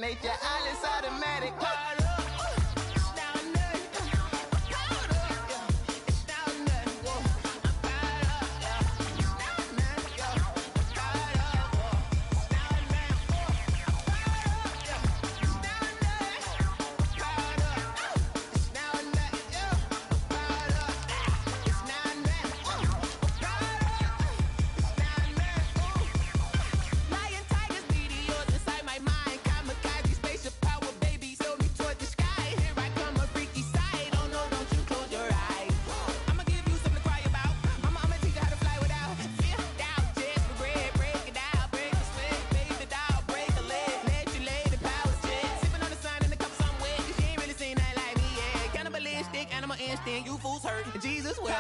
nature, all is automatic. You fools hurt, Jesus will.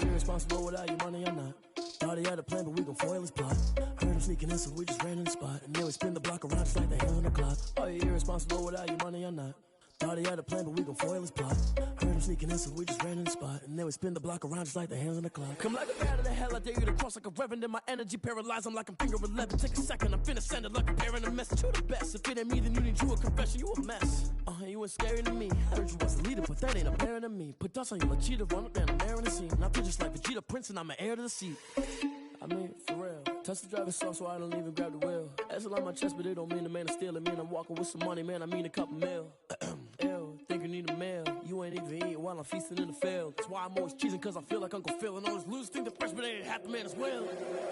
Irresponsible without your money or not. Thought he had a plan, but we gon' foil his plot. Heard him sneaking in, so we just ran in the spot. And then we spin the block around just like the hands on the clock. Are you irresponsible without your money or not? Thought he had a plan, but we gon' foil his plot. Heard him sneaking in, so we just ran in the spot. And then we spin the block around just like the hands on the clock. Come like a bat of the hell, I dare you to cross like a reverend. In my energy paralyzed, I'm like I'm finger 11. Take a second, I'm finna send it like a parent a message. You the best, if it ain't me, then you need you a confession. You a mess, you ain't scary to me. Heard you was a leader, but that ain't apparent to me. Put dust on you, cheetah, run up down the air in the scene. I feel just like Vegeta Prince, and I'm an heir to the seat. I mean, for real. Touch the driver's soft, so I don't even grab the wheel. That's on my chest, but it don't mean the man is stealing. Man, I'm walking with some money, man, I mean a couple mil. Ew, think you need a meal. You ain't even eating while I'm feasting in the field. That's why I'm always cheesing, cause I feel like Uncle Phil. And all those losers think the freshman ain't half the man as well.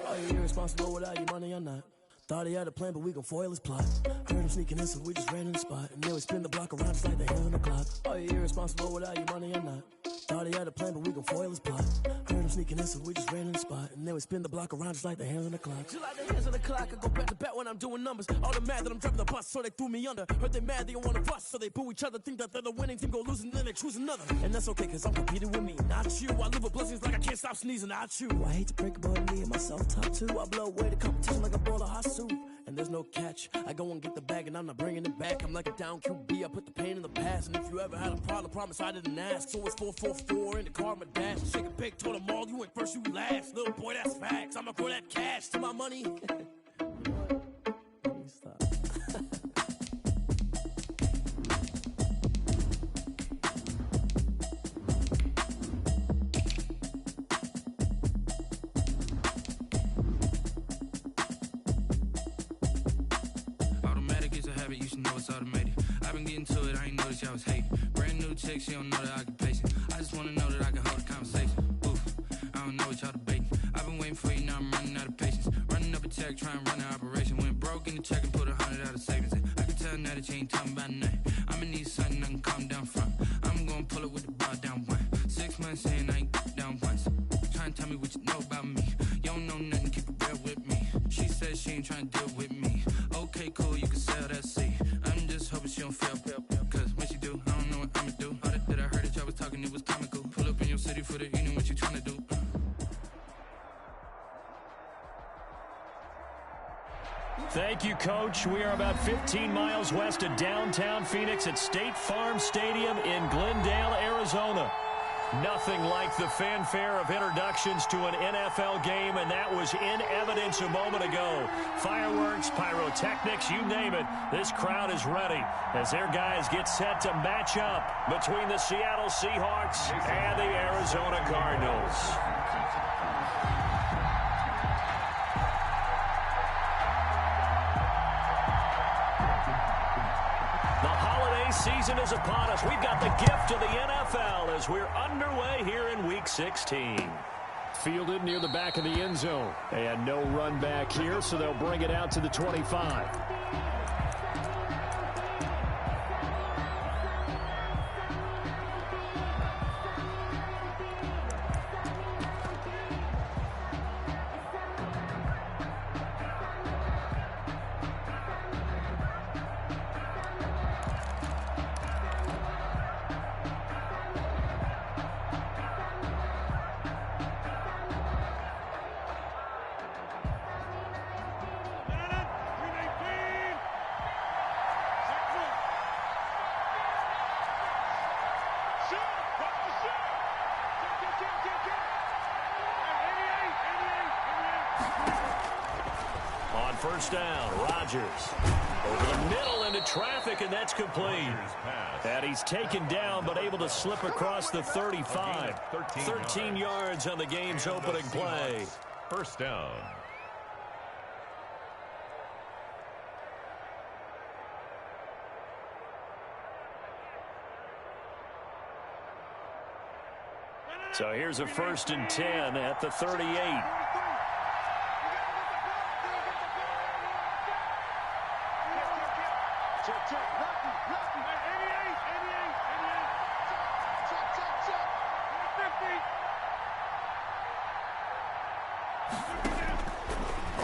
Are you irresponsible without your money or not? Thought he had a plan, but we gon' foil his plot. Heard him sneaking in, so we just ran in the spot. And then we spin the block around just like the hands on the clock. Are you irresponsible without your money or not? Thought he had a plan, but we gon' foil his plot. Heard him sneaking in, so we just ran in the spot. And then we spin the block around just like the hands on the clock. Just like the hands on the clock, I go back to back when I'm doing numbers. All the mad that I'm driving the bus, so they threw me under. Heard they mad, they don't wanna bust, so they boo each other. Think that they're the winning team, go losing, then they choose another. And that's okay, cause I'm competing with me, not you. I live with blessings like I can't stop sneezing, not you. I hate to break it, but me and myself top two. I blow away the competition like a bowl of hot soup. And there's no catch, I go and get the bag and I'm not bringing it back. I'm like a down QB, I put the pain in the past. And if you ever had a problem, promise I didn't ask. So it's 444 in the car, my dash. Shake a big, told them all, you ain't first, you last. Little boy, that's facts, I'ma throw that cash to my money. Stop. You should know it's automated. I've been getting to it, I ain't noticed y'all was hating. Brand new chick, she don't know that I can pace it. I just wanna know that I can hold a conversation. Oof, I don't know what y'all debating. I've been waiting for you, now I'm running out of patience. Running up a check, trying to run an operation. Went broke in the check and put 100 out of savings in. I can tell now that you ain't talking about nothing. I'ma need something I can calm down from. I'm gonna pull it with the bar down one. 6 months saying I ain't down once. Trying to tell me what you know about me. You don't know nothing, keep it real with me. She said she ain't trying to deal with me. Okay, cool, you can sell that seat. I'm just hoping she don't fail, cause when she do, I don't know what I'ma do. All that I heard that y'all was talking, it was comical. Pull up in your city for the evening, what you trying to do? Coach. We are about 15 miles west of downtown Phoenix at State Farm Stadium in Glendale, Arizona. Nothing like the fanfare of introductions to an NFL game, and that was in evidence a moment ago. Fireworks, pyrotechnics, you name it. This crowd is ready as their guys get set to match up between the Seattle Seahawks and the Arizona Cardinals. Season is upon us. We've got the gift of the NFL as we're underway here in Week 16. Fielded near the back of the end zone. And no run back here, so they'll bring it out to the 25. First down, Rodgers. Over the middle into traffic, and that's complete. And he's taken down, but able to slip across the 35. 13 yards on the game's opening play. First down. So here's a 1st and 10 at the 38.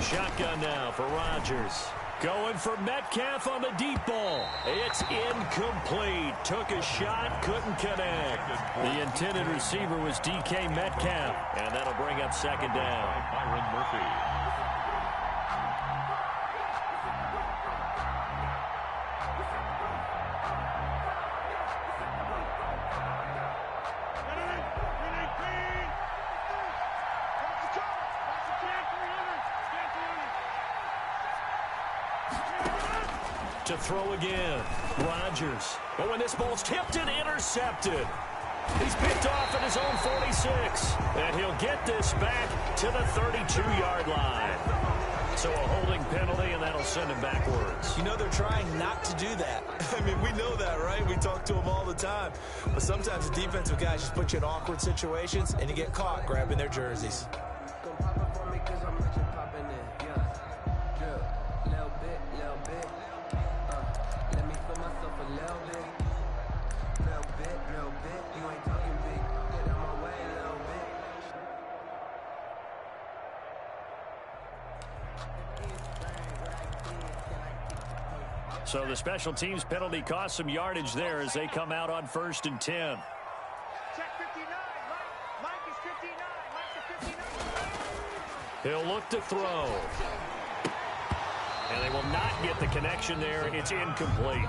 Shotgun now for Rodgers. Going for Metcalf on the deep ball. It's incomplete. Took a shot, couldn't connect. The intended receiver was DK Metcalf, and that'll bring up 2nd down. Byron Murphy. To throw again, Rodgers. But when this ball's tipped and intercepted, he's picked off at his own 46. And he'll get this back to the 32-yard line. So a holding penalty, and that'll send him backwards. You know they're trying not to do that. I mean, we know that, right? We talk to them all the time. But sometimes the defensive guys just put you in awkward situations, and you get caught grabbing their jerseys. So the special teams penalty cost some yardage there as they come out on 1st and 10. Check 59. Mike is 59. Mike's at 59. He'll look to throw. And they will not get the connection there. It's incomplete.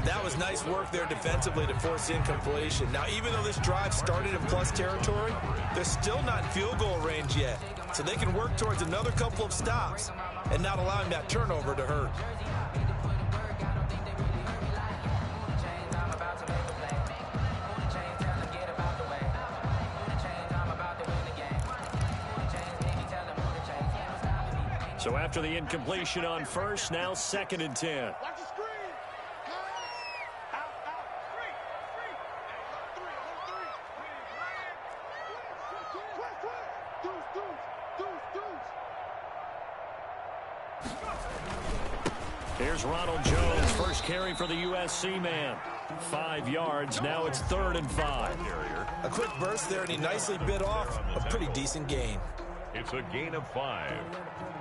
That was nice work there defensively to force incompletion. Now, even though this drive started in plus territory, they're still not in field goal range yet. So they can work towards another couple of stops and not allowing that turnover to hurt. So after the incompletion on 1st, now 2nd and 10. Watch the screen. Out. Here's Ronald Jones, first carry for the USC man. 5 yards, now it's 3rd and 5. A quick burst there, and he nicely bit off a pretty decent gain. It's a gain of 5.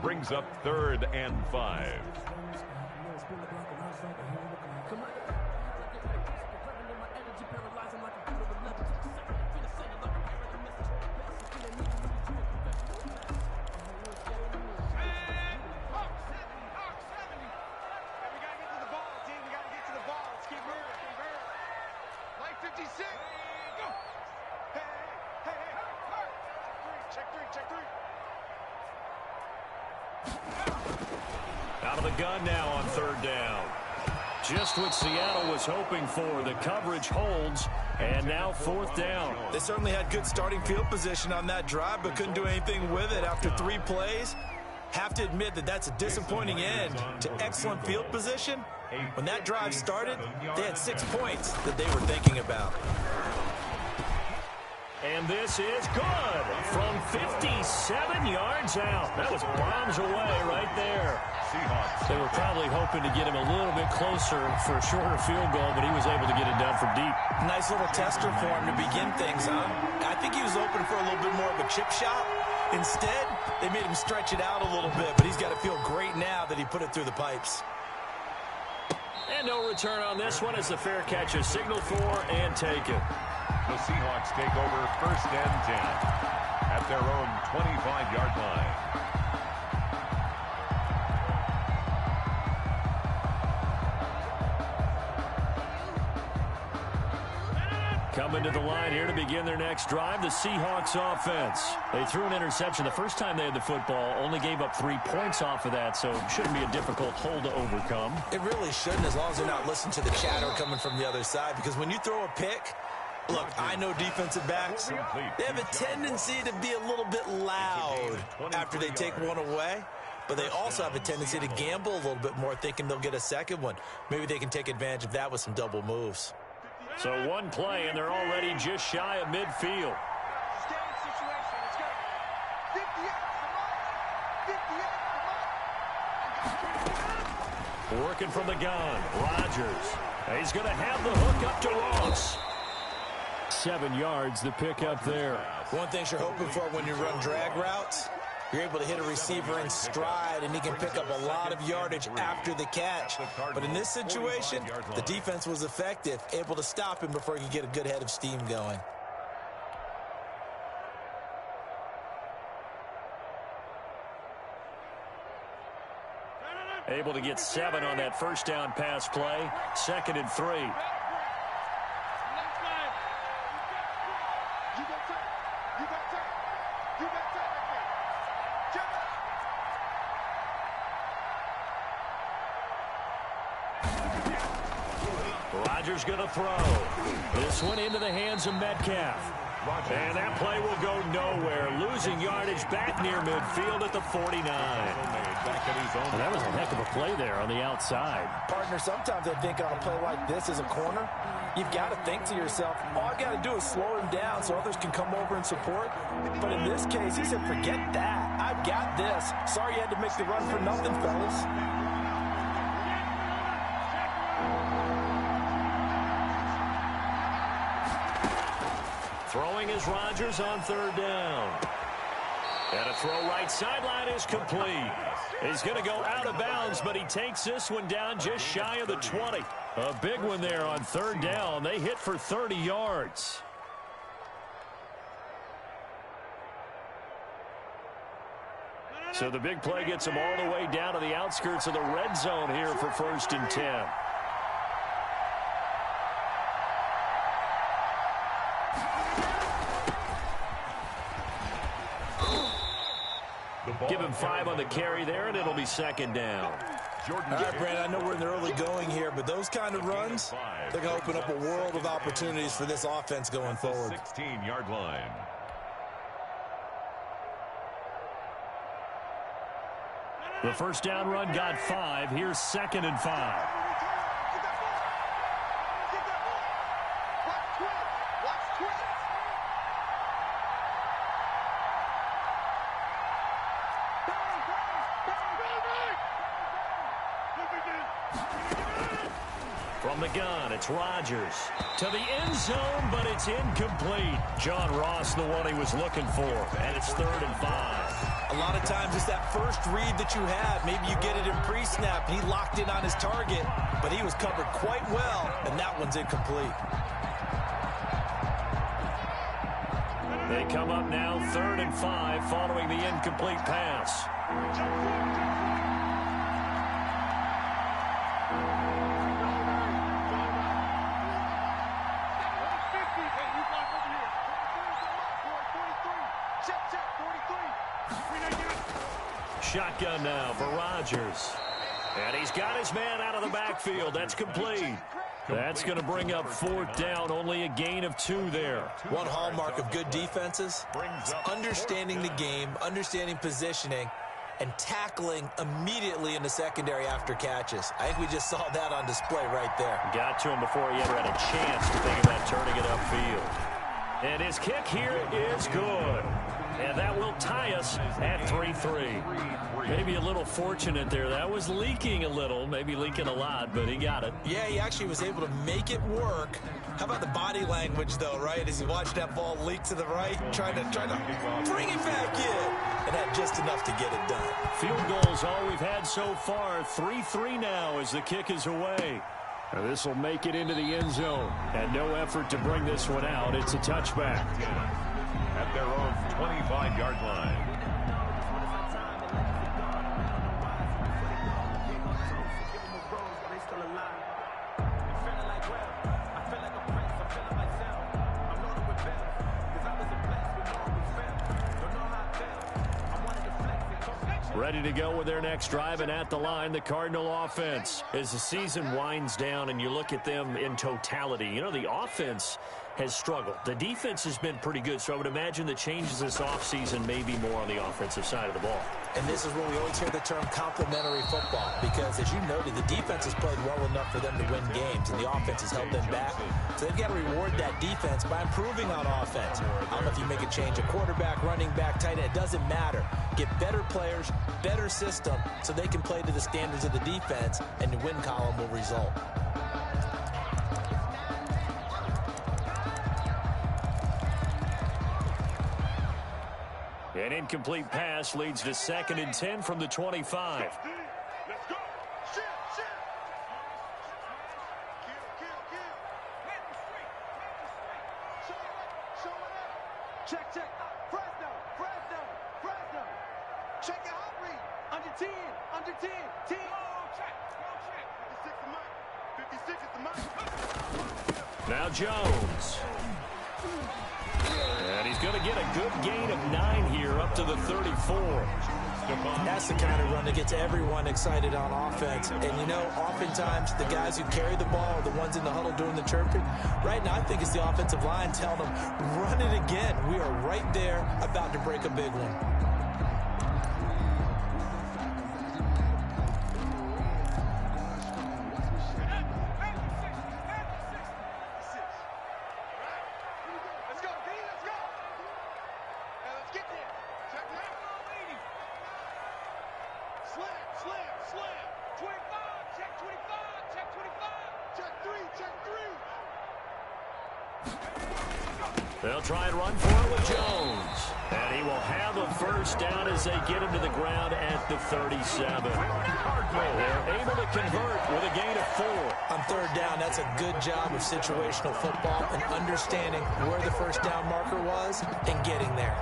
Brings up 3rd and 5. 56. Go. Hey. Check three. Out of the gun now on third down. Just what Seattle was hoping for. The coverage holds, and now fourth down. They certainly had good starting field position on that drive, but couldn't do anything with it after 3 plays. Have to admit that that's a disappointing end to excellent field position. When that drive started, they had 6 points that they were thinking about. And this is good from 57 yards out. That was bombs away right there. They were probably hoping to get him a little bit closer for a shorter field goal, but he was able to get it done from deep. Nice little tester for him to begin things, huh? I think he was open for a little bit more of a chip shot. Instead, they made him stretch it out a little bit, but he's got to feel great now that he put it through the pipes. And no return on this one as the fair catch is signaled for and taken. The Seahawks take over 1st and 10 at their own 25-yard line. Coming to the line here to begin their next drive, the Seahawks offense. They threw an interception the first time they had the football, only gave up 3 points off of that, so it shouldn't be a difficult hole to overcome. It really shouldn't, as long as they're not listening to the chatter coming from the other side, because when you throw a pick, look, I know defensive backs, they have a tendency to be a little bit loud after they take one away, but they also have a tendency to gamble a little bit more, thinking they'll get a second one. Maybe they can take advantage of that with some double moves. So 1 play, and they're already just shy of midfield. Standing situation. Let's go. 58. Working from the gun, Rodgers. He's going to have the hook up to Ross. 7 yards, the pick up there. One thing you're hoping for when you run drag routes, you're able to hit a receiver in stride, and he can pick up a lot of yardage after the catch. But in this situation, the defense was effective, able to stop him before he could get a good head of steam going. Able to get 7 on that first down pass play. 2nd and 3. Rodgers going to throw. This one into the hands of Metcalf. And that play will go nowhere. Losing yardage back near midfield at the 49. And that was a heck of a play there on the outside. Partner, sometimes I think on a play like this as a corner, you've got to think to yourself, all I've got to do is slow him down so others can come over and support. But in this case, he said, forget that. I've got this. Sorry you had to make the run for nothing, fellas. Throwing is Rodgers on 3rd down. And a throw right sideline is complete. He's going to go out of bounds, but he takes this one down just shy of the 20. A big one there on 3rd down. They hit for 30 yards. So the big play gets them all the way down to the outskirts of the red zone here for 1st and 10. Give him 5 on the carry there, and it'll be 2nd down. All right, Brandon, I know we're in the early going here, but those kind of runs, they're going to open up a world of opportunities for this offense going forward. 16-yard line. The first down run got 5. Here's 2nd and 5. From the gun, it's Rodgers. To the end zone, but it's incomplete. John Ross, the one he was looking for, and it's 3rd and 5. A lot of times it's that first read that you have. Maybe you get it in pre-snap, and he locked in on his target, but he was covered quite well, and that one's incomplete. They come up now 3rd and 5 following the incomplete pass. shotgun now for Rodgers. And he's got his man out of the backfield. That's complete. That's going to bring up 4th down. Only a gain of 2 there. One hallmark of good defenses is understanding the game, understanding positioning, and tackling immediately in the secondary after catches. I think we just saw that on display right there. Got to him before he ever had a chance to think about turning it upfield. And his kick here is good. And that will tie us at 3-3. Maybe a little fortunate there. That was leaking a little, maybe leaking a lot, but he got it. Yeah, he actually was able to make it work. How about the body language, though, right? As he watched that ball leak to the right, trying to bring it back in. And had just enough to get it done. Field goals all we've had so far. 3-3 now as the kick is away. Now this will make it into the end zone. And no effort to bring this one out. It's a touchback. At their own 25-yard line. Ready to go with their next drive, and at the line, the Cardinal offense. As the season winds down and you look at them in totality, you know, the offense has struggled. The defense has been pretty good, so I would imagine the changes this offseason may be more on the offensive side of the ball. And this is where we always hear the term complementary football, because as you noted, the defense has played well enough for them to win games, and the offense has held them back. So they've got to reward that defense by improving on offense. I don't know if you make a change, a quarterback, running back, tight end, it doesn't matter. Get better players, better system, so they can play to the standards of the defense, and the win column will result. An incomplete pass leads to 2nd and 10 from the 25. Let's go. Shit. Kill. Hit the street. Show it up. Check. Fresno. Check your hot read. Under 10. 10. Check. 56 is the mark. Now Jones. And he's going to get a good gain of 9 here up to the 34. That's the kind of run that gets everyone excited on offense. And, you know, oftentimes the guys who carry the ball are the ones in the huddle doing the chirping. Right now, I think it's the offensive line telling them, run it again. We are right there about to break a big one. They'll try and run for it with Jones. And he will have a first down as they get him to the ground at the 37. They're able to convert with a gain of 4. On 3rd down, that's a good job of situational football and understanding where the first down marker was and getting there.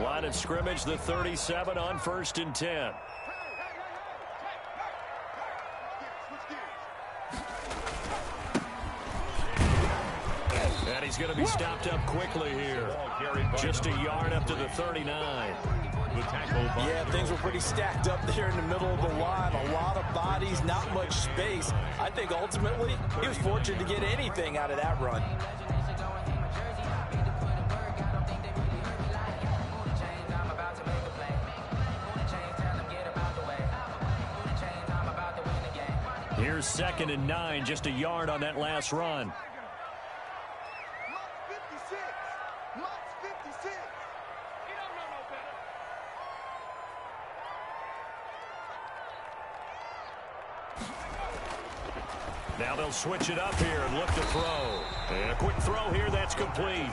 Line of scrimmage, the 37 on 1st and 10. And he's going to be stopped up quickly here. Just a yard up to the 39. Yeah, things were pretty stacked up there in the middle of the line. A lot of bodies, not much space. I think ultimately he was fortunate to get anything out of that run. Here's 2nd and 9, just a yard on that last run. Now they'll switch it up here and look to throw. And a quick throw here, that's complete.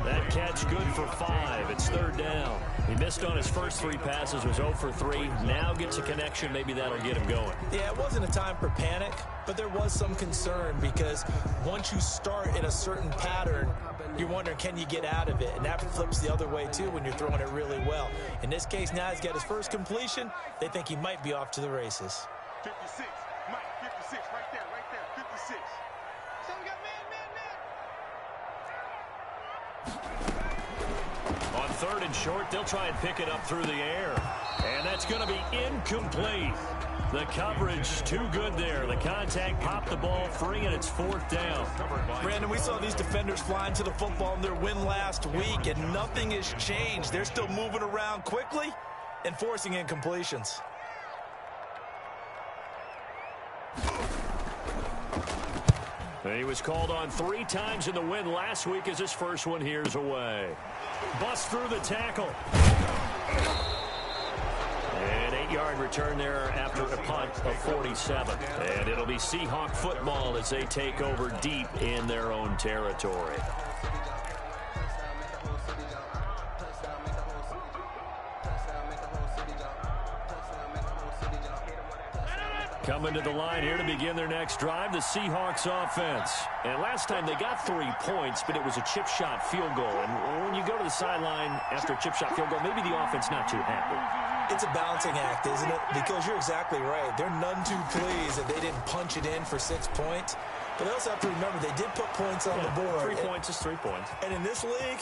That catch good for 5. It's 3rd down. He missed on his first 3 passes, was 0 for 3. Now gets a connection. Maybe that'll get him going. Yeah, it wasn't a time for panic, but there was some concern because once you start in a certain pattern, you're wondering, can you get out of it? And that flips the other way, too, when you're throwing it really well. In this case, now he's got his first completion. They think he might be off to the races. 56. Mike, 56. Right there. 56. So we got man. On 3rd and short, they'll try and pick it up through the air. And that's going to be incomplete. The coverage too good there. The contact popped the ball free, and it's 4th down. Brandon, we saw these defenders flying to the football in their win last week, and nothing has changed. They're still moving around quickly and forcing incompletions. He was called on 3 times in the win last week as his first one here's away. Bust through the tackle. An 8-yard return there after a punt of 47. And it'll be Seahawk football as they take over deep in their own territory. Coming to the line here to begin their next drive, the Seahawks offense. And last time they got 3 points, but it was a chip shot field goal. And when you go to the sideline after a chip shot field goal, maybe the offense not too happy. It's a balancing act, isn't it? Because you're exactly right. They're none too pleased that they didn't punch it in for 6 points. But they also have to remember they did put points on the board. 3 points is 3 points. And in this league,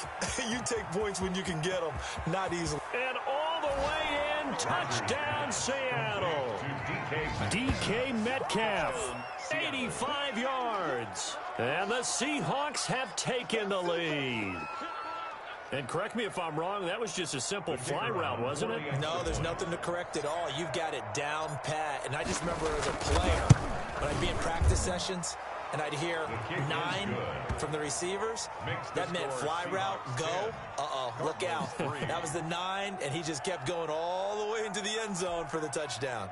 you take points when you can get them, not easily. And all the way in, touchdown Seattle. DK Metcalf, 85 yards. And the Seahawks have taken the lead. And correct me if I'm wrong, that was just a simple fly route, wasn't it? No, there's nothing to correct at all. You've got it down pat. And I just remember as a player, when I'd be in practice sessions, and I'd hear 9 from the receivers, that meant fly route, go, look out. That was the 9, and he just kept going all the way into the end zone for the touchdown.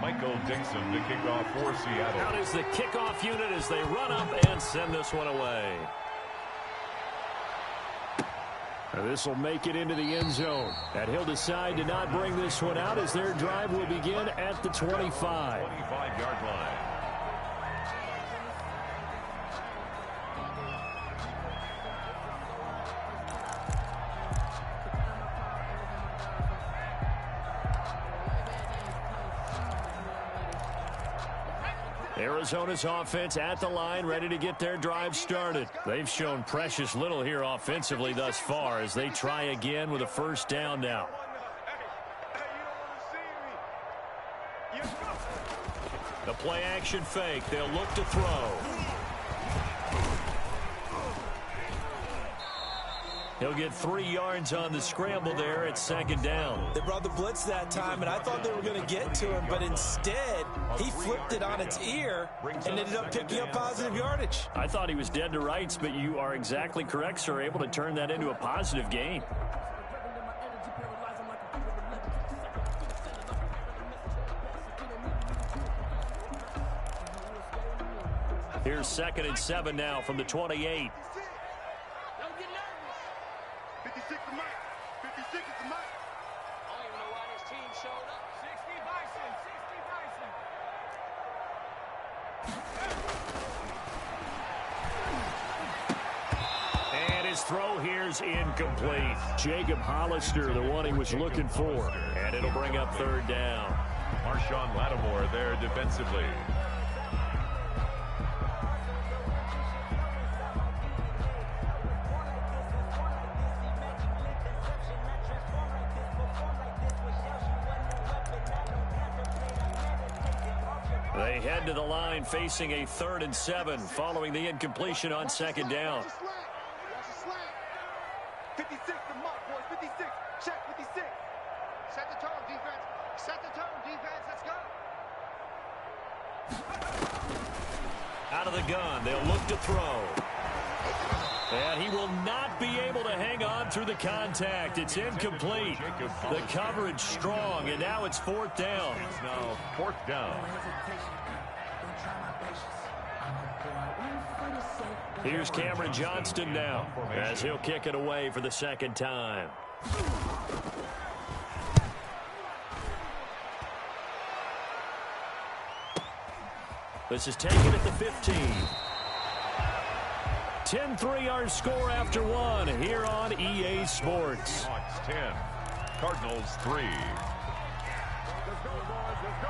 Michael Dixon, the kickoff for Seattle. Out is the kickoff unit as they run up and send this one away. This will make it into the end zone. And he'll decide to not bring this one out as their drive will begin at the 25. 25-yard line. Arizona's offense at the line, ready to get their drive started. They've shown precious little here offensively thus far as they try again with a first down now. The play action fake. They'll look to throw. He'll get 3 yards on the scramble there at 2nd down. They brought the blitz that time, and I thought they were going to get to him, but instead, he flipped it on its ear and ended up picking up positive yardage. I thought he was dead to rights, but you are exactly correct, sir, able to turn that into a positive gain. Here's 2nd and 7 now from the 28. 56 to Mike. 56 to Mike. I don't even know why this team showed up. 60 Bison. 60 Bison. And his throw here's incomplete. Jacob Hollister, the one he was looking for. And it'll bring up 3rd down. Marshawn Lattimore there defensively. They head to the line facing a 3rd and 7 following the incompletion on 2nd down. 56 to Mark, boys. 56. Check 56. Set the tone, defense. Set the tone, defense. Let's go. Out of the gun, they'll look to throw. And he will not be able to hang on through the contact. It's incomplete. The coverage strong, and now it's 4th down. It's now 4th down. Here's Cameron Johnston now as he'll kick it away for the 2nd time. This is taken at the 15. 10-3 our score after 1 here on EA Sports. Hawks 10, Cardinals 3. Let's go, boys. Let's go.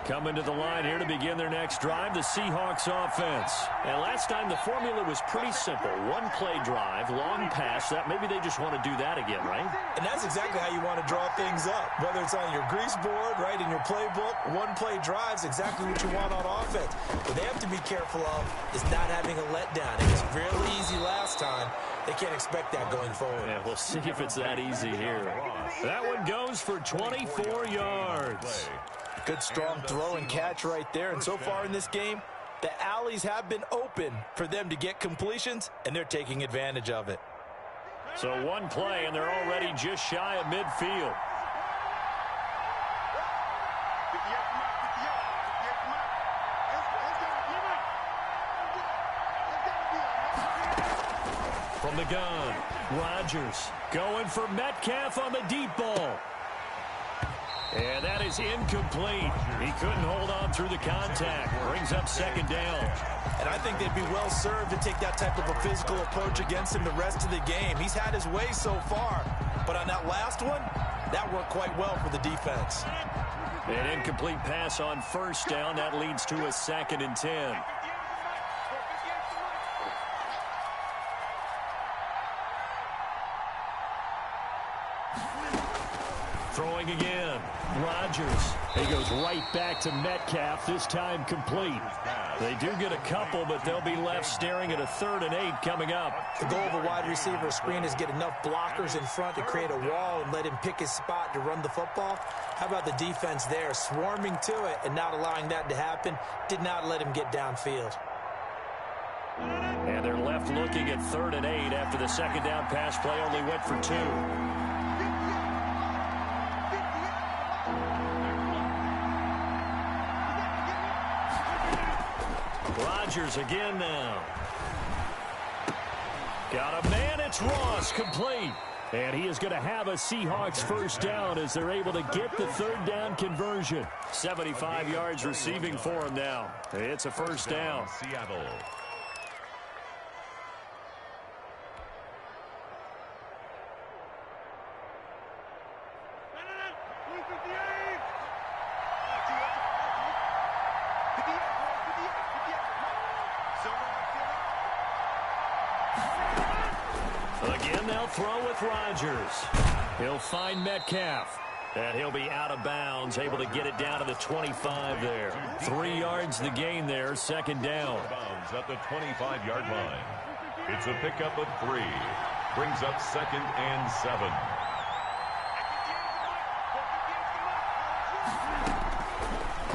Coming to the line here to begin their next drive, the Seahawks offense. And last time the formula was pretty simple. One play drive, long pass. That maybe they just want to do that again, right? And that's exactly how you want to draw things up. Whether it's on your grease board, right, in your playbook, one play drive is exactly what you want on offense. What they have to be careful of is not having a letdown. It was fairly easy last time. They can't expect that going forward. Yeah, we'll see if it's that easy here. That one goes for 24 yards. Good strong throw and catch right there. And so far in this game, the alleys have been open for them to get completions, and they're taking advantage of it. So one play, and they're already just shy of midfield. From the gun, Rodgers going for Metcalf on the deep ball. And that is incomplete. He couldn't hold on through the contact. Brings up second down. And I think they'd be well served to take that type of a physical approach against him the rest of the game. He's had his way so far, but on that last one, that worked quite well for the defense. An incomplete pass on first down. That leads to a 2nd and 10. Throwing again. Rodgers. He goes right back to Metcalf, this time complete. They do get a couple, but they'll be left staring at a 3rd and 8 coming up. The goal of a wide receiver screen is get enough blockers in front to create a wall and let him pick his spot to run the football. How about the defense there, swarming to it and not allowing that to happen? Did not let him get downfield. And they're left looking at 3rd and 8 after the second down pass play only went for 2. Rodgers again now. Got a man, it's Ross, complete. And he is going to have a Seahawks first down as they're able to get the 3rd down conversion. 75 yards receiving for him now. It's a first down. Seattle. Again, they'll throw with Rodgers. He'll find Metcalf. And he'll be out of bounds, able to get it down to the 25 there. 3 yards the gain there, second down. Bounds at the 25-yard line. It's a pickup of 3. Brings up 2nd and 7.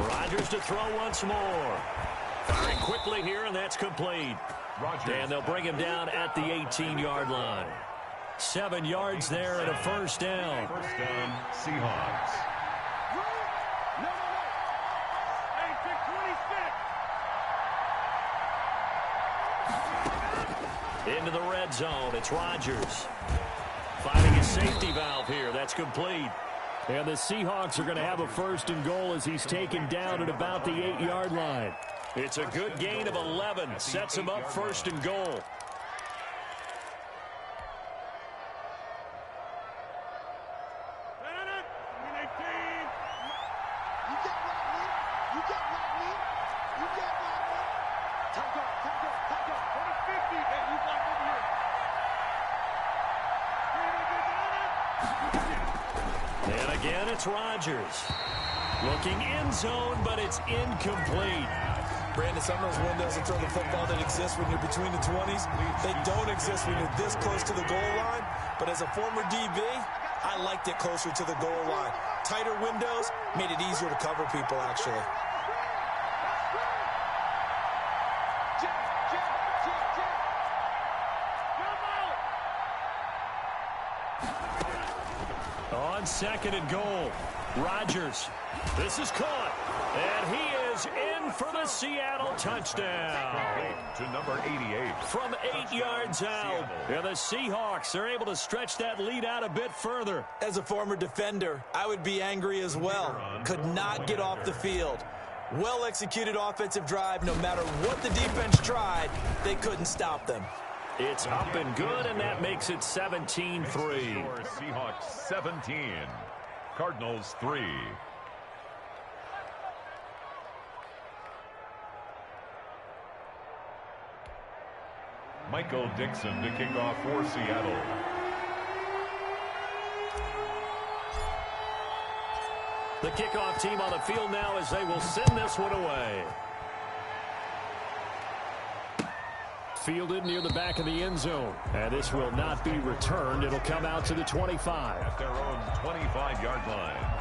Rodgers to throw once more. Firing quickly here, and that's complete. And they'll bring him down at the 18-yard line. 7 yards there and a first down. First down, Seahawks. Into the red zone, it's Rodgers. Finding his safety valve here, that's complete. And the Seahawks are going to have a 1st and goal as he's taken down at about the 8-yard line. It's a good gain of 11. Sets him up 1st and goal. And again, it's Rodgers. Looking end zone, but it's incomplete. Brandon, some of those windows in front of the football that exist when you're between the 20s, they don't exist when you're this close to the goal line. But as a former DB, I liked it closer to the goal line. Tighter windows made it easier to cover people, actually. On 2nd and goal, Rodgers. This is caught, and he is in for the Seattle touchdown. To number 88. From 8 yards out. And the Seahawks are able to stretch that lead out a bit further. As a former defender, I would be angry as well. Could not get off the field. Well-executed offensive drive. No matter what the defense tried, they couldn't stop them. It's up and good, and that makes it 17-3. Seahawks 17. Cardinals 3. Michael Dixon to kick off for Seattle. The kickoff team on the field now as they will send this one away. Fielded near the back of the end zone. And this will not be returned. It'll come out to the 25. At their own 25-yard line.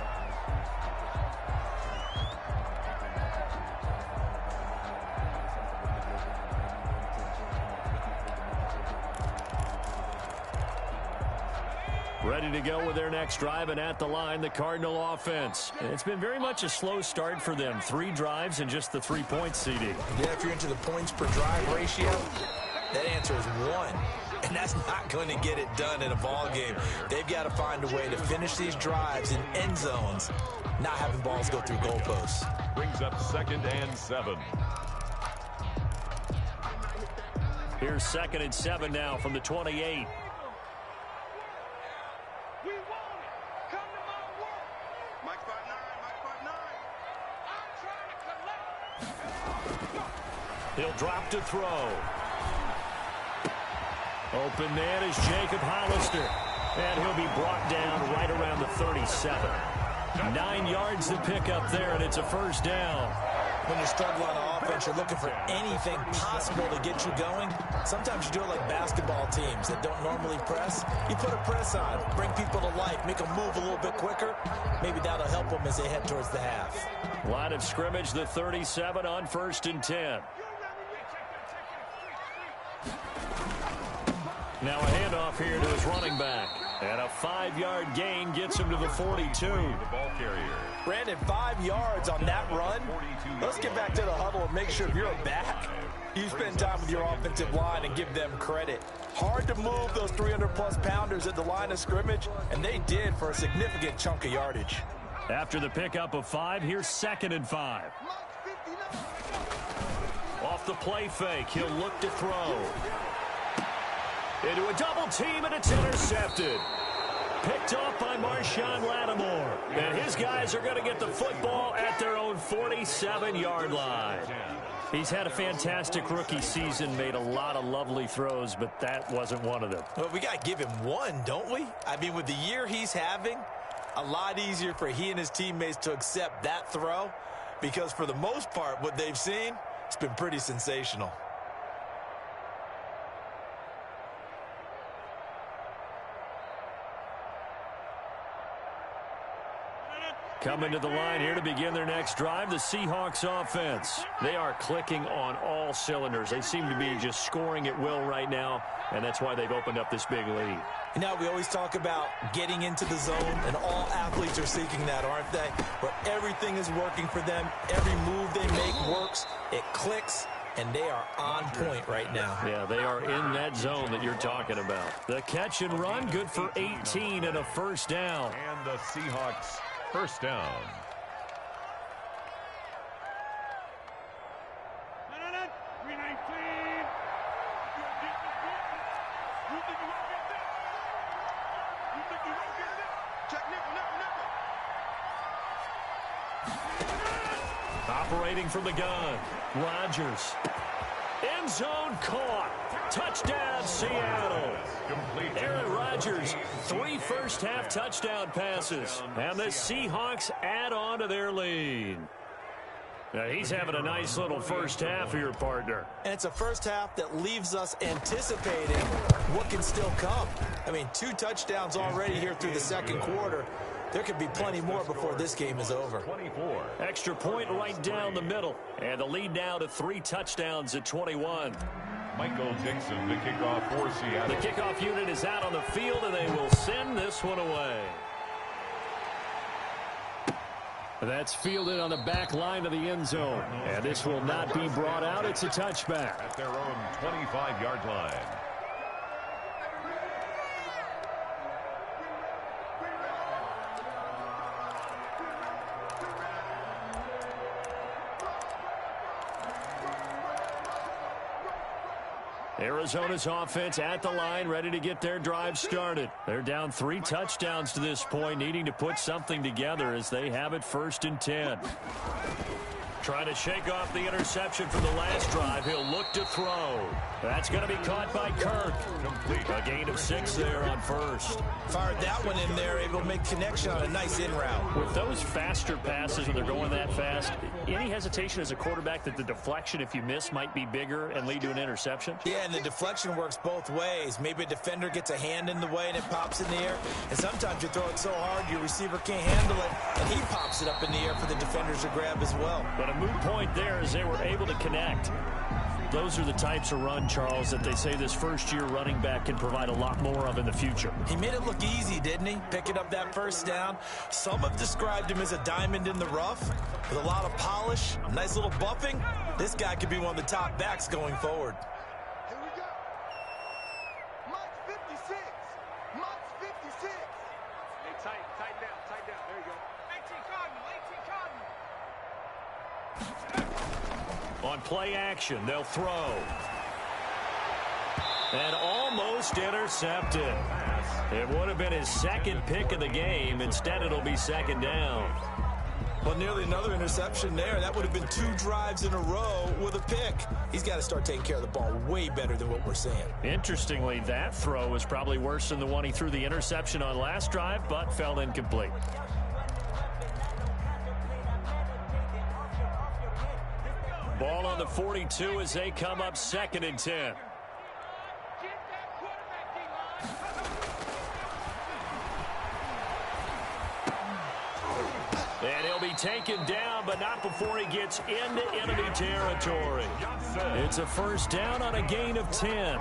Ready to go with their next drive, and at the line, the Cardinal offense. It's been very much a slow start for them. 3 drives and just the 3 points, CD. Yeah, if you're into the points per drive ratio, that answer is 1. And that's not going to get it done in a ball game. They've got to find a way to finish these drives in end zones, not having balls go through goalposts. Brings up 2nd and 7. Here's 2nd and 7 now from the 28. He'll drop to throw. Open man is Jacob Hollister. And he'll be brought down right around the 37. 9 yards to pick up there, and it's a first down. When you're struggling on offense, you're looking for anything possible to get you going. Sometimes you do it like basketball teams that don't normally press. You put a press on, bring people to life, make them move a little bit quicker. Maybe that'll help them as they head towards the half. Line of scrimmage, the 37 on 1st and 10. Now a handoff here to his running back. And a 5-yard gain gets him to the 42. The ball carrier. Brandon, 5 yards on that run. Let's get back to the huddle and make sure if you're a back, you spend time with your offensive line and give them credit. Hard to move those 300-plus pounders at the line of scrimmage, and they did for a significant chunk of yardage. After the pickup of 5, here's 2nd and 5. Off the play fake, he'll look to throw. Into a double team, and it's intercepted. Picked off by Marshawn Lattimore. And his guys are going to get the football at their own 47-yard line. He's had a fantastic rookie season, made a lot of lovely throws, but that wasn't one of them. Well, we got to give him one, don't we? I mean, with the year he's having, a lot easier for he and his teammates to accept that throw, because for the most part, what they've seen, it's been pretty sensational. Coming to the line here to begin their next drive, the Seahawks offense. They are clicking on all cylinders. They seem to be just scoring at will right now, and that's why they've opened up this big lead. You know, we always talk about getting into the zone, and all athletes are seeking that, aren't they? Where everything is working for them, every move they make works, it clicks, and they are on point right now. Yeah, they are in that zone that you're talking about. The catch and run, good for 18 and a first down. And the Seahawks first down. Operating from the gun, Rodgers. End zone caught. Touchdown, Seattle. Aaron Rodgers, 3 first-half touchdown passes. And the Seahawks add on to their lead. Now, he's having a nice little first half here, partner. And it's a first half that leaves us anticipating what can still come. I mean, 2 touchdowns already here through the second quarter. There could be plenty more before this game is over. 24. Extra point right down the middle. And the lead now to 3 touchdowns at 21. Michael Dixon to kick off for Seattle. The kickoff unit is out on the field, and they will send this one away. That's fielded on the back line of the end zone. And this will not be brought out. It's a touchback. At their own 25-yard line. Arizona's offense at the line, ready to get their drive started. They're down 3 touchdowns to this point, needing to put something together as they have it 1st and 10. Trying to shake off the interception from the last drive. He'll look to throw. That's going to be caught by Kirk. Complete. A gain of 6 there on first. Fired that one in there, able to make connection on a nice in route. With those faster passes when they're going that fast, any hesitation as a quarterback that the deflection, if you miss, might be bigger and lead to an interception? Yeah, and the deflection works both ways. Maybe a defender gets a hand in the way and it pops in the air. And sometimes you throw it so hard your receiver can't handle it, and he pops it up in the air for the defenders to grab as well. But a moot point there as they were able to connect. Those are the types of run, Charles, that they say this first-year running back can provide a lot more of in the future. He made it look easy, didn't he? Picking up that first down. Some have described him as a diamond in the rough with a lot of polish, nice little buffing. This guy could be one of the top backs going forward. Here we go. March 56. March 56. Hey, tighten down. There you go. 18 Cardinal. On play action, they'll throw. And almost intercepted. It would have been his second pick of the game. Instead, it'll be second down. Well, nearly another interception there. That would have been 2 drives in a row with a pick. He's got to start taking care of the ball way better than what we're seeing. Interestingly, that throw was probably worse than the one he threw the interception on last drive, but fell incomplete. Ball on the 42 as they come up 2nd and 10. And he'll be taken down, but not before he gets into enemy territory. It's a first down on a gain of 10.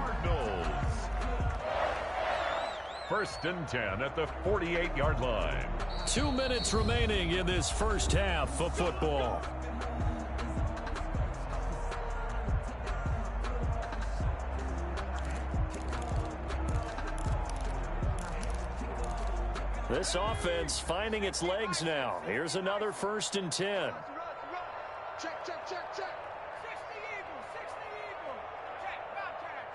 First and 10 at the 48-yard line. 2 minutes remaining in this first half of football. This offense finding its legs now. Here's another 1st and 10. Check. 60 Eagle. Check, Bobcat.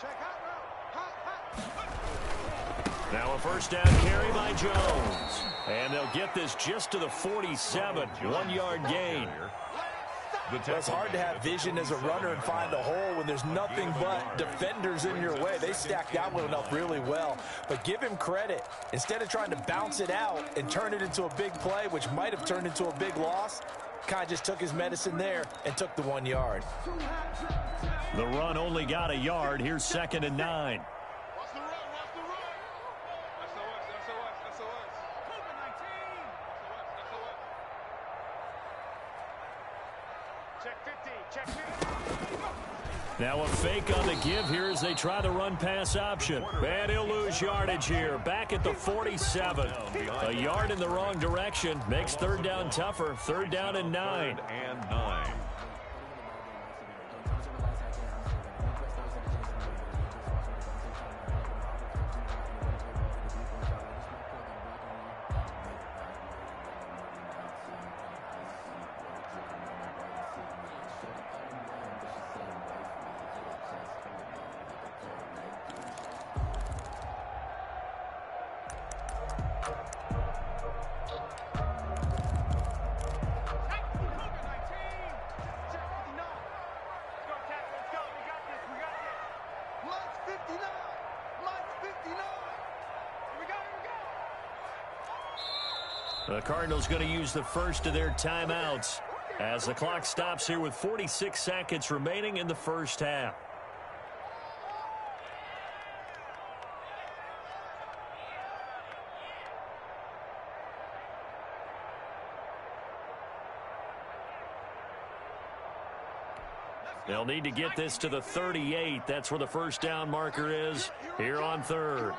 Check, hot route. Now a first down carry by Jones. And they'll get this just to the 47. 1-yard gain. It's hard to have vision as a runner and find a hole when there's nothing but defenders in your way. They stacked that one up really well. But give him credit. Instead of trying to bounce it out and turn it into a big play, which might have turned into a big loss, kind of just took his medicine there and took the 1 yard. The run only got a yard. Here's 2nd and 9. Watch the run. That's the Check 50. Now a fake on the give here as they try the run-pass option. And he'll lose yardage here. Back at the 47. A yard in the wrong direction. Makes 3rd down tougher. 3rd down and 9. 3rd and 9. The Cardinals going to use the first of their timeouts as the clock stops here with 46 seconds remaining in the first half. They'll need to get this to the 38. That's where the first down marker is here on 3rd.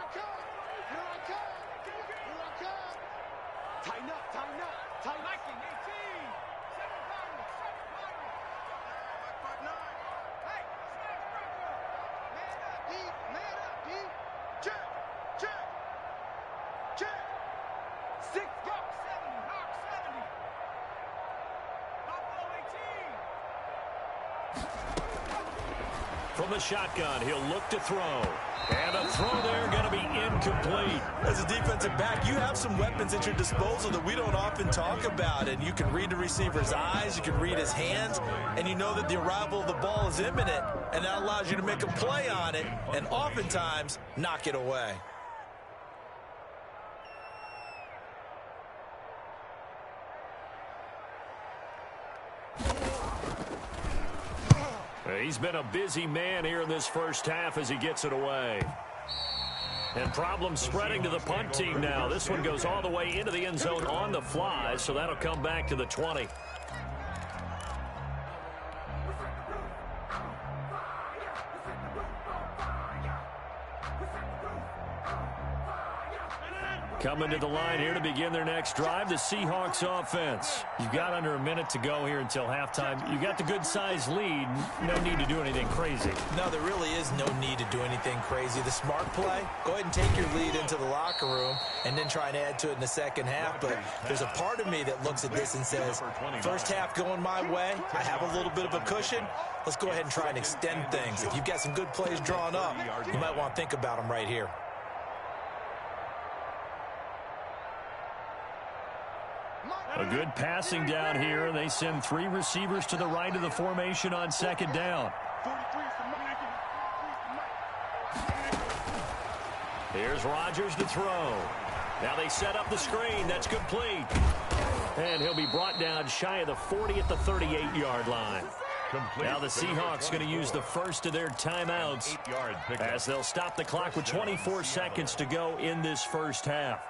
From from the shotgun. He'll look to throw. And a throw there going to be incomplete. As a defensive back, you have some weapons at your disposal that we don't often talk about. And you can read the receiver's eyes, you can read his hands, and you know that the arrival of the ball is imminent. And that allows you to make a play on it and oftentimes knock it away. He's been a busy man here in this first half as he gets it away. And problems spreading to the punt team now. This one goes all the way into the end zone on the fly, so that'll come back to the 20. Coming to the line here to begin their next drive, the Seahawks offense. You've got under a minute to go here until halftime. You've got the good-sized lead. No need to do anything crazy. No, there really is no need to do anything crazy. The smart play, go ahead and take your lead into the locker room and then try and add to it in the second half. But there's a part of me that looks at this and says, first half going my way, I have a little bit of a cushion. Let's go ahead and try and extend things. If you've got some good plays drawn up, you might want to think about them right here. A good passing down here, and they send three receivers to the right of the formation on second down. Here's Rodgers to throw. Now they set up the screen. That's complete. And he'll be brought down shy of the 40 at the 38-yard line. Now the Seahawks going to use the first of their timeouts as they'll stop the clock with 24 seconds to go in this first half.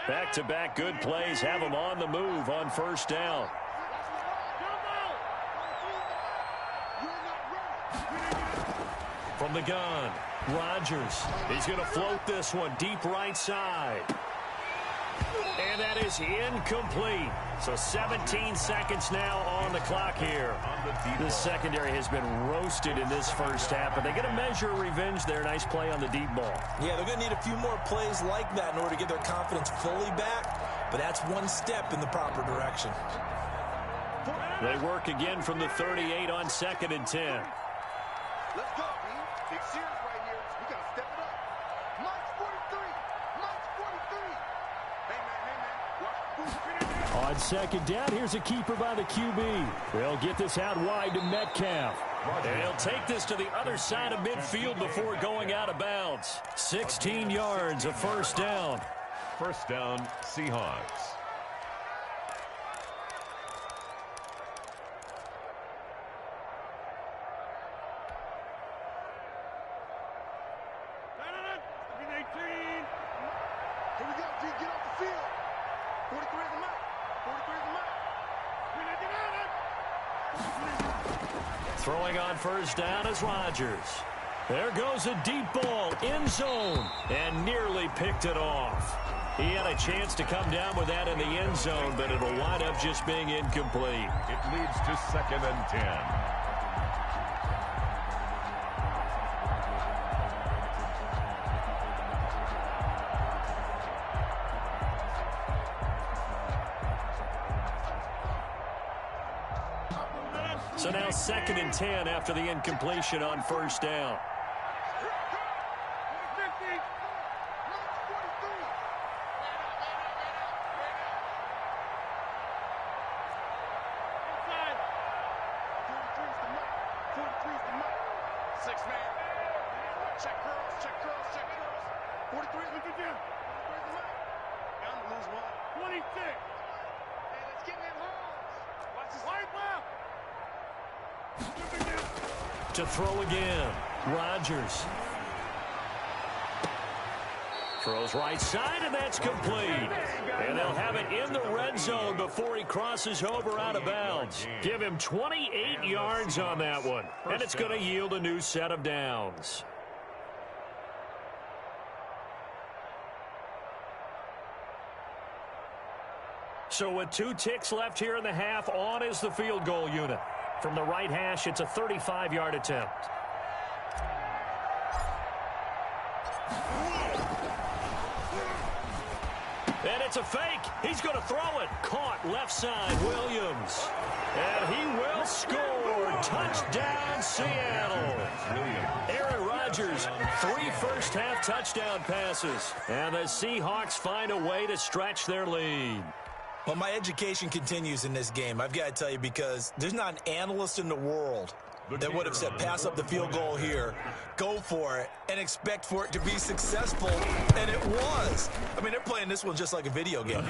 Back-to-back good plays have them on the move on first down. From the gun, Rodgers. He's going to float this one deep right side. And that is incomplete. So 17 seconds now on the clock here. The secondary has been roasted in this first half, but they get a measure of revenge there. Nice play on the deep ball. Yeah, they're going to need a few more plays like that in order to get their confidence fully back, but that's one step in the proper direction. They work again from the 38 on 2nd and 10. Let's go, man. Big series right here. We got to step it up. Mike's 43. Mike's 43. Hey, man. On second down, here's a keeper by the QB. They'll get this out wide to Metcalf. And he'll take this to the other side of midfield before going out of bounds. 16 yards, a first down. First down, Seahawks. Here we go, G. Get off the field. 43 is the mark. 43 is the mark. Throwing on first down is Rodgers. There goes a deep ball, end zone, and nearly picked it off. He had a chance to come down with that in the end zone, but it'll wind up just being incomplete. It leads to 2nd and 10. So now 2nd and 10 after the incompletion on first down. To throw again, Rodgers. Throws right side, and that's complete. And they'll have it in the red zone before he crosses over out of bounds. Give him 28 yards on that one, and it's going to yield a new set of downs. So with 2 ticks left here in the half, on is the field goal unit. From the right hash, it's a 35-yard attempt. And it's a fake. He's going to throw it. Caught left side, Williams. And he will score. Touchdown, Seattle. Aaron Rodgers, 3 first-half touchdown passes. And the Seahawks find a way to stretch their lead. Well, my education continues in this game, I've got to tell you, because there's not an analyst in the world that would have said pass up the field goal here, go for it, and expect for it to be successful, and it was. I mean, they're playing this one just like a video game.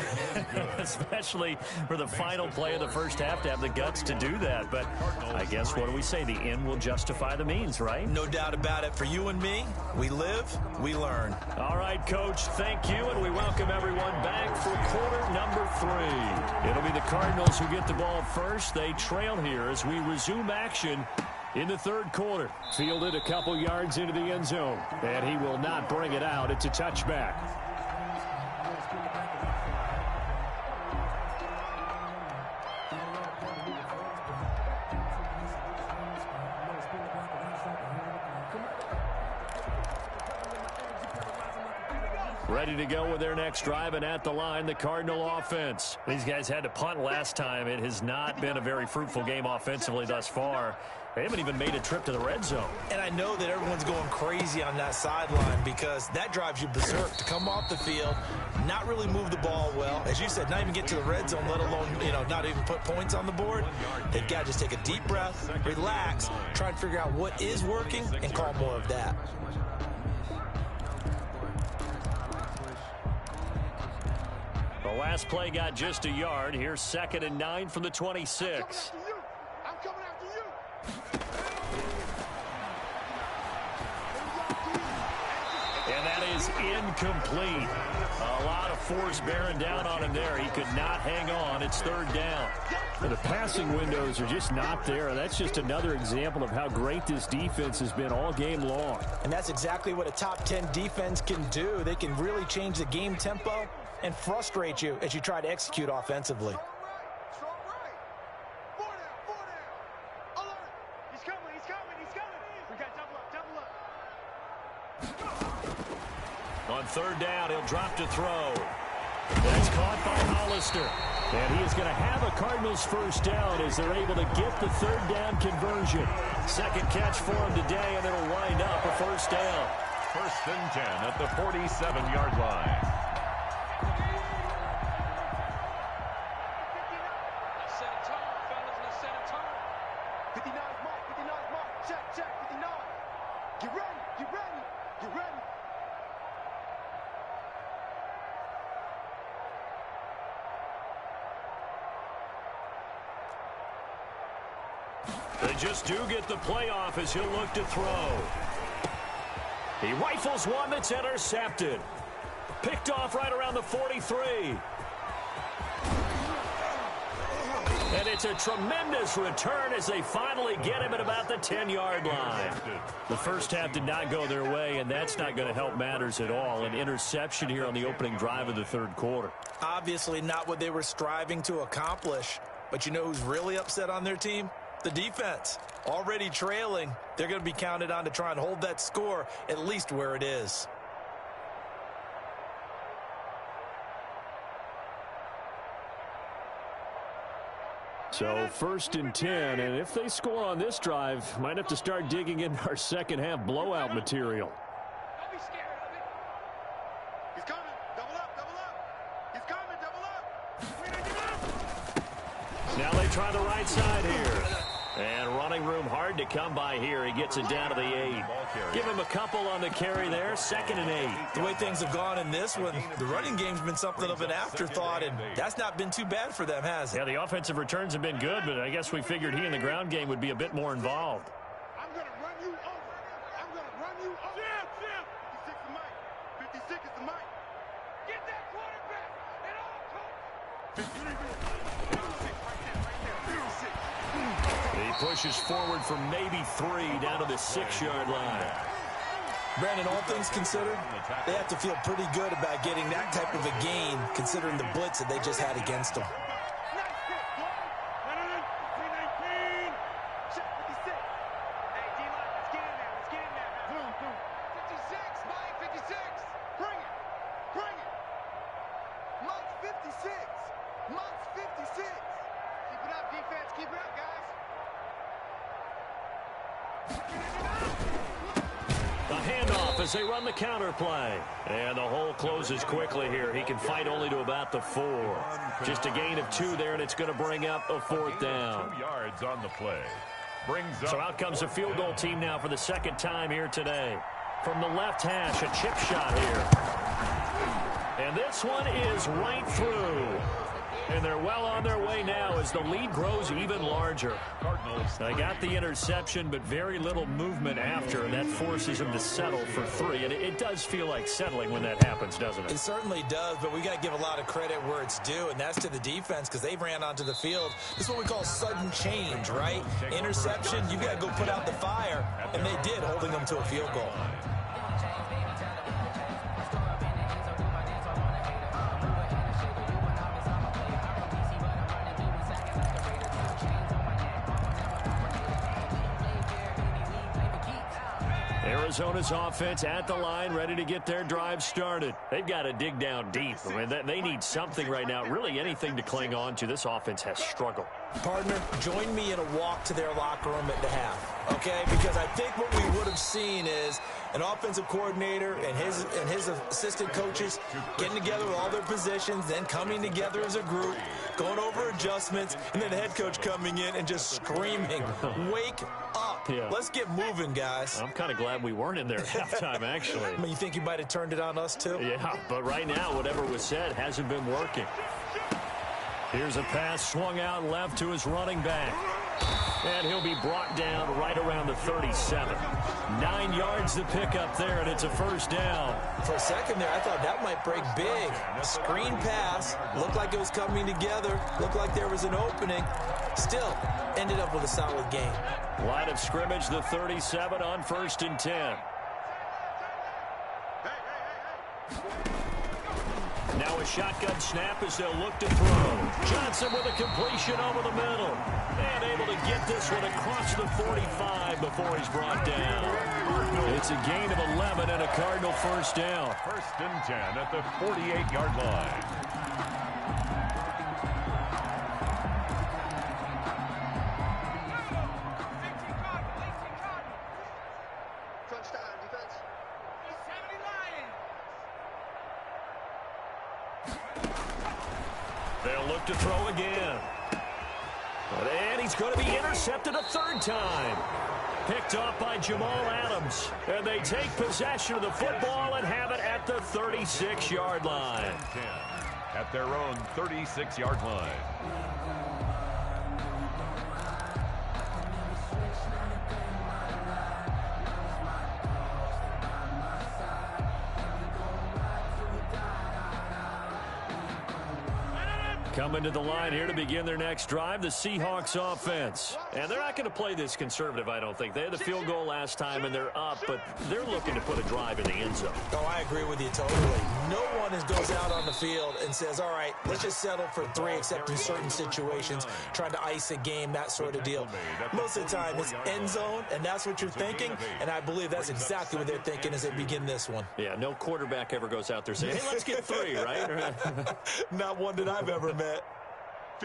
Especially for the final play of the first half to have the guts to do that. But I guess, what do we say? The end will justify the means, right? No doubt about it. For you and me, we live, we learn. All right, Coach, thank you, and we welcome everyone back for quarter number 3. It'll be the Cardinals who get the ball first. They trail here as we resume action in the third quarter. Fielded a couple yards into the end zone, and he will not bring it out. It's a touchback. Ready to go with their next drive, and at the line, the Cardinal offense. These guys had to punt last time. It has not been a very fruitful game offensively thus far. They haven't even made a trip to the red zone. And I know that everyone's going crazy on that sideline because that drives you berserk to come off the field, not really move the ball well. As you said, not even get to the red zone, let alone, not even put points on the board. They've got to just take a deep breath, relax, try and figure out what is working, and call more of that. The last play got just a yard. Here's 2nd and 9 from the 26. I'm coming after you. And that is incomplete. A lot of force bearing down on him there. He could not hang on. It's 3rd down. And the passing windows are just not there. That's just another example of how great this defense has been all game long. And that's exactly what a top 10 defense can do. They can really change the game tempo and frustrate you as you try to execute offensively. Strong right. 4 down. Alert. He's coming. We got double up. On 3rd down, he'll drop to throw. That's caught by Hollister. And he is going to have a Cardinals first down as they're able to get the 3rd down conversion. 2nd catch for him today, and it'll wind up a first down. 1st and 10 at the 47-yard line. They just do get the playoff as he'll look to throw. He rifles one that's intercepted. Picked off right around the 43. And it's a tremendous return as they finally get him at about the 10-yard line. The first half did not go their way, and that's not going to help matters at all. An interception here on the opening drive of the 3rd quarter. Obviously not what they were striving to accomplish. But you know who's really upset on their team? The defense. Already trailing. They're going to be counted on to try and hold that score at least where it is. So 1st and 10, and if they score on this drive, might have to start digging into our second half blowout material. Don't be scared of it. He's coming. Double up. He's coming. Double up. Now they try the right side here. And running room hard to come by here. He gets it down to the 8. Give him a couple on the carry there. 2nd and 8. The way things have gone in this one, the running game's been something of an afterthought, and that's not been too bad for them, has it? Yeah, the offensive returns have been good, but I guess we figured he in the ground game would be a bit more involved. I'm going to run you over. Jim. 56 is Mike. 56 is the Mike. Get that quarterback at all costs. 56 right there. 56. He pushes forward for maybe 3 down to the 6-yard line. Brandon, all things considered, they have to feel pretty good about getting that type of a gain considering the blitz that they just had against them. Nice hit, boy. 319. Check 56. Hey, D-Line, let's get in there. Boom. 56, Mike, 56. Bring it. 56. Mike's 56. Keep it up, defense. Keep it up, guys. The handoff as they run the counter play. And the hole closes quickly here. He can fight only to about the 4. Just a gain of 2 there, and it's going to bring up a 4th down. 2 yards on the play. So out comes the field goal team now for the 2nd time here today. From the left hash, a chip shot here. And this one is right through. And they're well on their way now as the lead grows even larger. They got the interception, but very little movement after, and that forces them to settle for 3. And it does feel like settling when that happens, doesn't it? It certainly does, but we got to give a lot of credit where it's due, and that's to the defense because they ran onto the field. This is what we call sudden change, right? Interception, you got to go put out the fire, and they did, holding them to a field goal. Arizona's offense at the line, ready to get their drive started. They've got to dig down deep. I mean, they need something right now, really anything to cling on to. This offense has struggled. Partner, join me in a walk to their locker room at the half, okay? Because I think what we would have seen is an offensive coordinator and his assistant coaches getting together with all their positions, then coming together as a group, going over adjustments, and then the head coach coming in and just screaming, "Wake up. Yeah. Let's get moving, guys." I'm kind of glad we weren't in there at halftime, actually. I mean, you think you might have turned it on us, too? Yeah, but right now, whatever was said hasn't been working. Here's a pass swung out left to his running back. And he'll be brought down right around the 37. 9 yards to pick up there, and it's a 1st down. For a second there, I thought that might break big. Screen pass. Looked like it was coming together. Looked like there was an opening. Still, ended up with a solid gain. Line of scrimmage, the 37 on 1st and 10. Now a shotgun snap as they'll look to throw. Johnson with a completion over the middle. And able to get this one across the 45 before he's brought down. It's a gain of 11 and a Cardinal 1st down. 1st and 10 at the 48-yard line. They'll look to throw again. And he's going to be intercepted a 3rd time. Picked off by Jamal Adams. And they take possession of the football and have it at the 36-yard line. 10 at their own 36-yard line. Coming to the line here to begin their next drive, the Seahawks offense. And they're not going to play this conservative, I don't think. They had the field goal last time, and they're up, but they're looking to put a drive in the end zone. Oh, I agree with you totally. No one goes out on the field and says, all right, let's just settle for 3, except in certain situations, trying to ice a game, that sort of deal. Most of the time, it's end zone, and that's what you're thinking, and I believe that's exactly what they're thinking as they begin this one. Yeah, no quarterback ever goes out there saying, hey, let's get 3, right? Not one that I've ever met.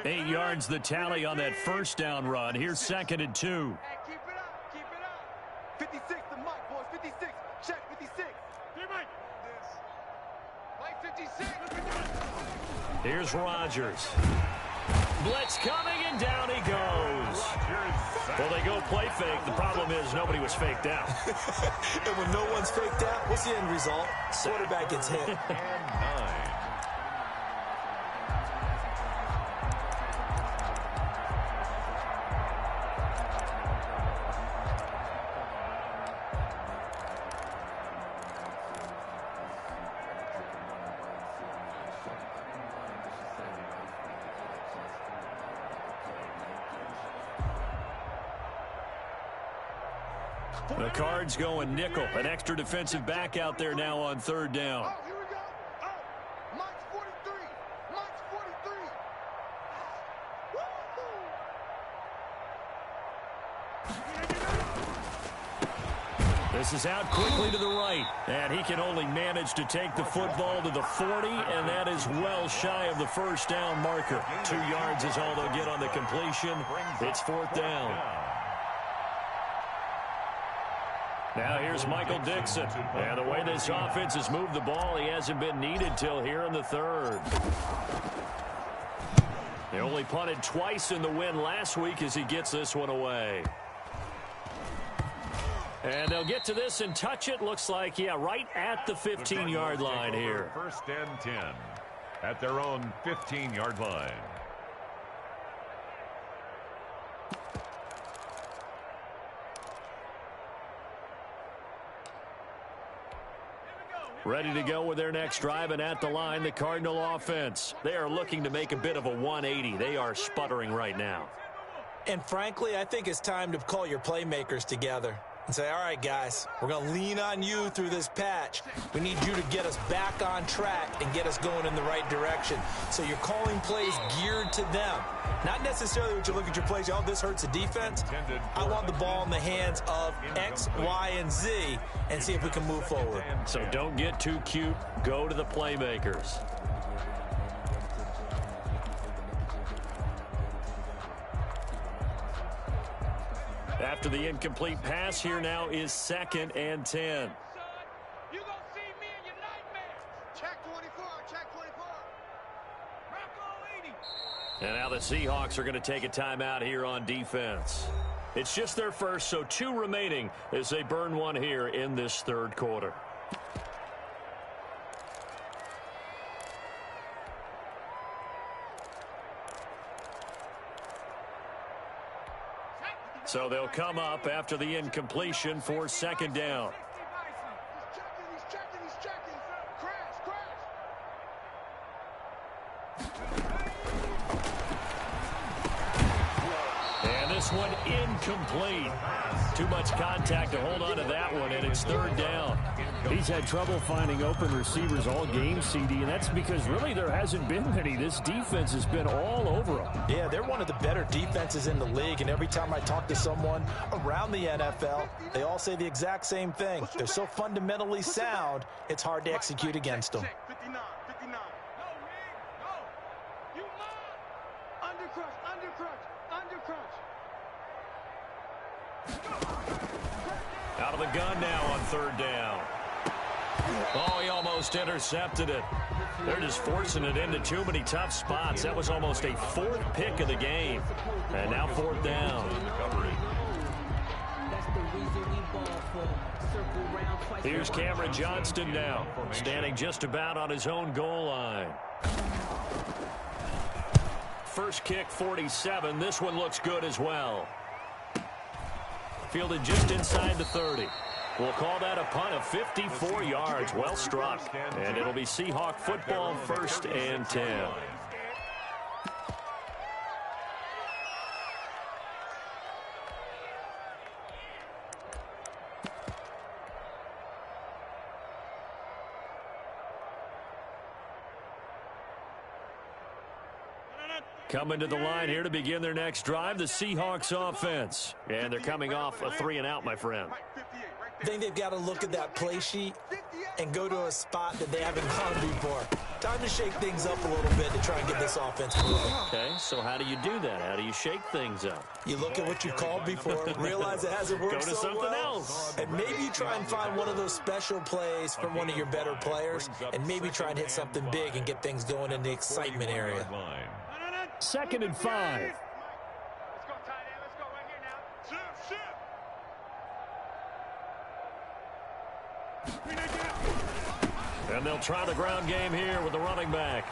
8 yards the tally on that 1st down run. Here's 2nd and 2. Hey, keep it up, keep it up. 56 to Mike, boys, 56. Check 56. Here, Mike. Mike 56. Here's Rodgers. Blitz coming, and down he goes. Well, they go play fake. The problem is nobody was faked out. And when no one's faked out, what's the end result? Quarterback gets hit. And 9. The Cards going nickel. An extra defensive back out there now on 3rd down. Oh, here we go. Oh, Mike's 43. Mike's 43. This is out quickly to the right. And he can only manage to take the football to the 40, and that is well shy of the first down marker. 2 yards is all they'll get on the completion. It's 4th down. Now here's Michael Dixon. And the way this offense has moved the ball, he hasn't been needed till here in the 3rd. They only punted twice in the win last week as he gets this one away. And they'll get to this and touch it. Looks like, yeah, right at the 15-yard line here. 1st and 10 at their own 15-yard line. Ready to go with their next drive, and at the line, the Cardinal offense. They are looking to make a bit of a 180. They are sputtering right now. And frankly, I think it's time to call your playmakers together and say, all right, guys, we're going to lean on you through this patch. We need you to get us back on track and get us going in the right direction. So you're calling plays geared to them. Not necessarily what you look at your plays, oh, this hurts the defense. I want the ball in the hands of X, Y, and Z and see if we can move forward. So don't get too cute. Go to the playmakers. After the incomplete pass, here now is 2nd and 10. You gonna see me in your nightmares. Check 24, check 24. Rocco 80. And now the Seahawks are going to take a timeout here on defense. It's just their first, so 2 remaining as they burn one here in this 3rd quarter. So they'll come up after the incompletion for 2nd down. He's checking. Crash. And this one incomplete. Too much contact to hold on to that one, and it's 3rd down. He's had trouble finding open receivers all game, CD, and that's because really there hasn't been many. This defense has been all over him. Yeah, they're one of the better defenses in the league, and every time I talk to someone around the NFL, they all say the exact same thing. They're so fundamentally sound, it's hard to execute against them. 59. Go, Reed, go. You mind? Undercrush. Out of the gun now on 3rd down. Oh, he almost intercepted it. They're just forcing it into too many tough spots. That was almost a 4th pick of the game. And now 4th down. Here's Cameron Johnston now, standing just about on his own goal line. First kick, 47. This one looks good as well. Fielded just inside the 30. We'll call that a punt of 54 yards. Well struck. And it'll be Seahawk football, 1st and 10. Coming to the line here to begin their next drive, the Seahawks offense. And they're coming off a 3-and-out, my friend. I think they've got to look at that play sheet and go to a spot that they haven't gone before. Time to shake things up a little bit to try and get this offense moving. Okay, so how do you do that? How do you shake things up? You look at what you called before, realize it hasn't worked Go to so something well, else. and maybe you try and find one of those special plays from one of your better players, and maybe try and hit something big and get things going in the excitement area. 2nd and 5. Let's go, tight end. Let's go right here now. Shift. And they'll try the ground game here with the running back.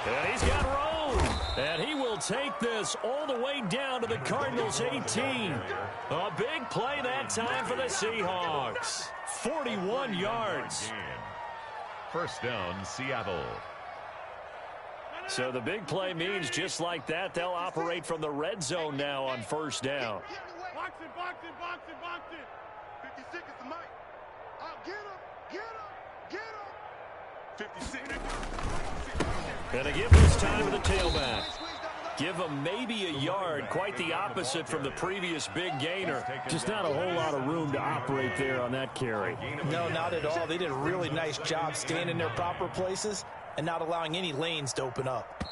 And he's got room. And he will take this all the way down to the Cardinals' 18. A big play that time for the Seahawks. 41 yards. 1st down, Seattle. So the big play means just like that, they'll operate from the red zone now on 1st down. Box it. 56 is the mic. Get him. 56. And a give this time to the tailback. Give him maybe a yard, quite the opposite from the previous big gainer. Just not a whole lot of room to operate there on that carry. No, not at all. They did a really nice job staying in their proper places and not allowing any lanes to open up.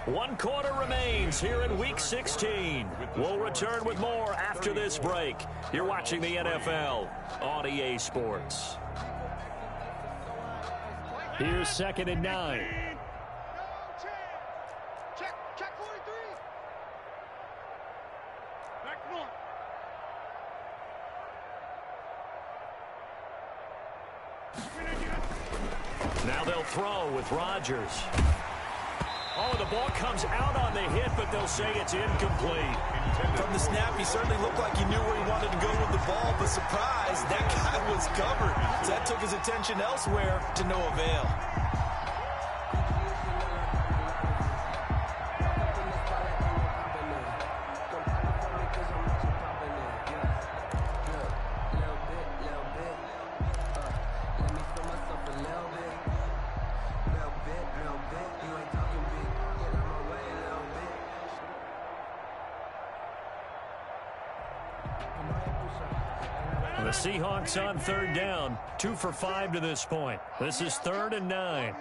1 quarter remains here in Week 16. We'll return with more after this break. You're watching the NFL on EA Sports. Here's 2nd and 9. Check 43. Back one. Now they'll throw with Rodgers. Oh, the ball comes out on the hit, but they'll say it's incomplete. From the snap, he certainly looked like he knew where he wanted to go with the ball, but surprise, that guy was covered. So that took his attention elsewhere to no avail. The Seahawks on 3rd down, 2 for 5 to this point. This is 3rd and 9.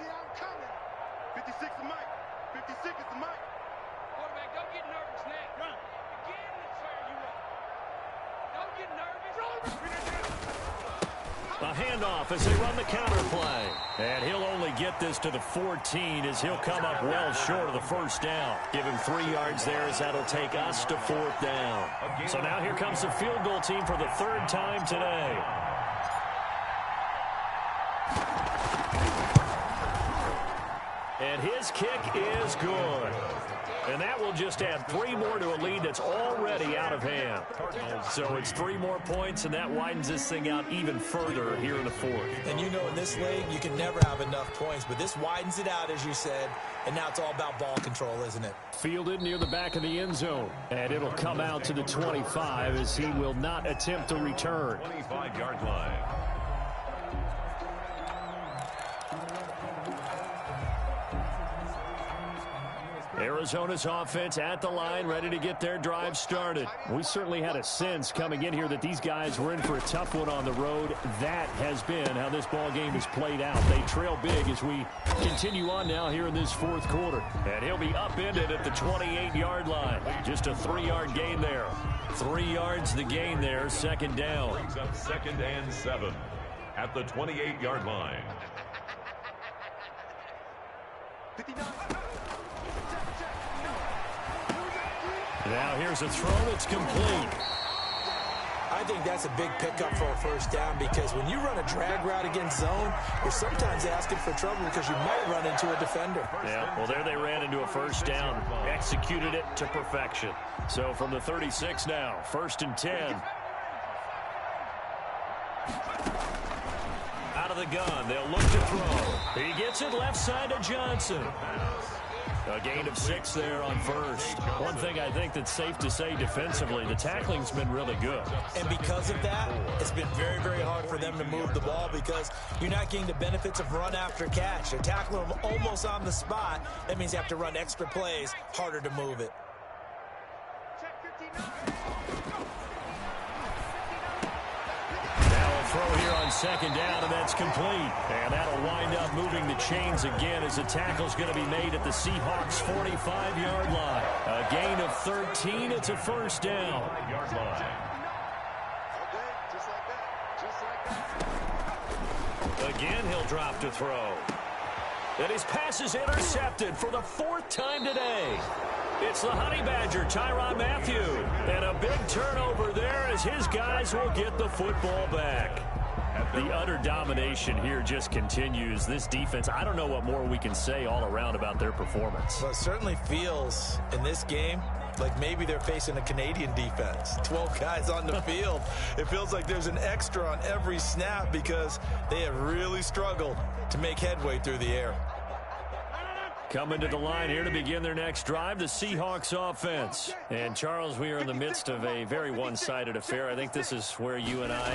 56 is Mike. 56 is the Mike. Quarterback, don't get nervous now. Run. Again, let's fire you up. Don't get nervous. A handoff as they run the counter play. And he'll only get this to the 14 as he'll come up well short of the 1st down. Give him 3 yards there as that'll take us to 4th down. So now here comes the field goal team for the 3rd time today. And his kick is good. And that will just add 3 more to a lead that's already out of hand. So it's 3 more points, and that widens this thing out even further here in the 4th. And you know in this league, you can never have enough points, but this widens it out, as you said, and now it's all about ball control, isn't it? Fielded near the back of the end zone. And it'll come out to the 25 as he will not attempt to return. 25-yard line. Arizona's offense at the line, ready to get their drive started. We certainly had a sense coming in here that these guys were in for a tough one on the road. That has been how this ball game has played out. They trail big as we continue on now here in this 4th quarter. And he'll be upended at the 28-yard line. Just a 3-yard gain there. 3 yards the gain there, 2nd down. Brings up 2nd and 7 at the 28-yard line. 59. Now here's a throw that's complete. I think that's a big pickup for a 1st down because when you run a drag route against zone, you're sometimes asking for trouble because you might run into a defender. Yeah, well, there they ran into a 1st down. Executed it to perfection. So from the 36 now, 1st and 10. Out of the gun, they'll look to throw. He gets it left side to Johnson. A gain of 6 there on 1st. One thing I think that's safe to say defensively, the tackling's been really good. And because of that, it's been very, very hard for them to move the ball because you're not getting the benefits of run after catch. They're tackling them almost on the spot. That means you have to run extra plays, harder to move it. Throw here on 2nd down, and that's complete. And that'll wind up moving the chains again as the tackle's going to be made at the Seahawks' 45-yard line. A gain of 13. It's a 1st down. Again, he'll drop to throw. And his pass is intercepted for the 4th time today. It's the Honey Badger, Tyrann Mathieu. And a big turnover there as his guys will get the football back. The utter domination here just continues. This defense, I don't know what more we can say all around about their performance. Well, it certainly feels in this game like maybe they're facing a Canadian defense. 12 guys on the field. It feels like there's an extra on every snap because they have really struggled to make headway through the air. Coming to the line here to begin their next drive, the Seahawks offense. And, Charles, we are in the midst of a very one-sided affair. I think this is where you and I